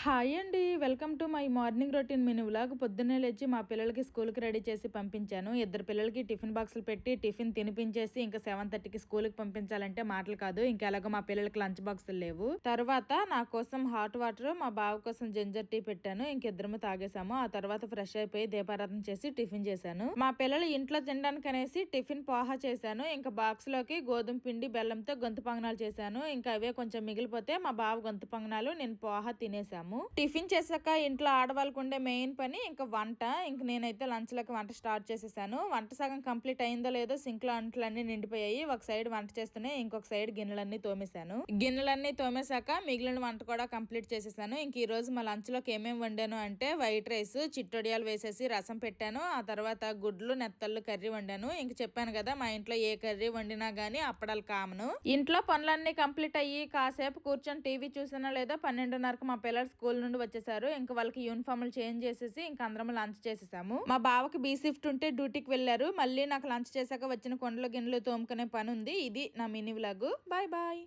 Hi అండి. Welcome to my morning routine mini vlog. పొద్దున్నే లేచి మా పిల్లలకి స్కూల్కి రెడీ చేసి పంపించాను. ఇద్దరు పిల్లలకి టిఫిన్ బాక్సులు పెట్టి టిఫిన్ తినిపించేసి ఇంకా 7:30కి స్కూల్కి పంపించాలంటే మాటలు కాదు. ఇంకా ఎలాగో మా పిల్లలకి లంచ్ బాక్సులు లేవు. తర్వాత నా కోసం హాట్ వాటర్, మా బావ కోసం జింజర్ టీ పెట్టాను. ఇంకిద్దరము తాగేసాము. ఆ తర్వాత ఫ్రెష్ అయిపోయి దీపారాధన చేసి టిఫిన్ చేశాను. మా పిల్లలు ఇంట్లో తినడానికి అనేసి టిఫిన్ పోహా చేశాను. ఇంకా బాక్స్ లోకి గోధుమ పిండి బెల్లంతో గొంతు పొంగనాలు చేశాను. ఇంకా అవే కొంచెం మిగిలిపోతే మా బావ గొంతు పొంగనాలు, నేను పోహా తినేసాము. టిఫిన్ చేశాక ఇంట్లో ఆడవాళ్ళకు ఉండే మెయిన్ పని ఇంకా వంట. ఇంక నేనైతే లంచ్ లకి వంట స్టార్ట్ చేసేసాను. వంట సగం కంప్లీట్ అయిందో లేదో సింక్ లో అంట్లన్నీ నిండిపోయాయి. ఒక సైడ్ వంట చేస్తూనే ఇంకొక సైడ్ గిన్నెలన్నీ తోమేశాను. గిన్నెలన్నీ తోమేశాక మిగిలిన వంట కూడా కంప్లీట్ చేసేసాను. ఇంక ఈ రోజు మా లంచ్ లోకి ఏమేమి వండాను అంటే వైట్ రైస్, చిట్టొడియాలు వేసేసి రసం పెట్టాను. ఆ తర్వాత గుడ్లు నెత్తళ్ళు కర్రీ వండాను. ఇంక చెప్పాను కదా, మా ఇంట్లో ఏ కర్రీ వండినా గానీ అప్పడాలు కామను. ఇంట్లో పనులన్నీ కంప్లీట్ అయ్యి కాసేపు కూర్చొని టీవీ చూసినా లేదా 12:30కు మా పిల్లలు స్కూల్ నుండి వచ్చేసారు. ఇంకా వాళ్ళకి యూనిఫామ్లు చేంజ్ చేసేసి ఇంకా అందరం లంచ్ చేసేసాము. మా బావకి బీ షిఫ్ట్ ఉంటే డ్యూటీకి వెళ్ళారు. మళ్ళీ నాకు లంచ్ చేశాక వచ్చిన కొండలు గిన్నెలు తోముకునే పని ఉంది. ఇది నా మినీ వ్లాగ్. Bye bye.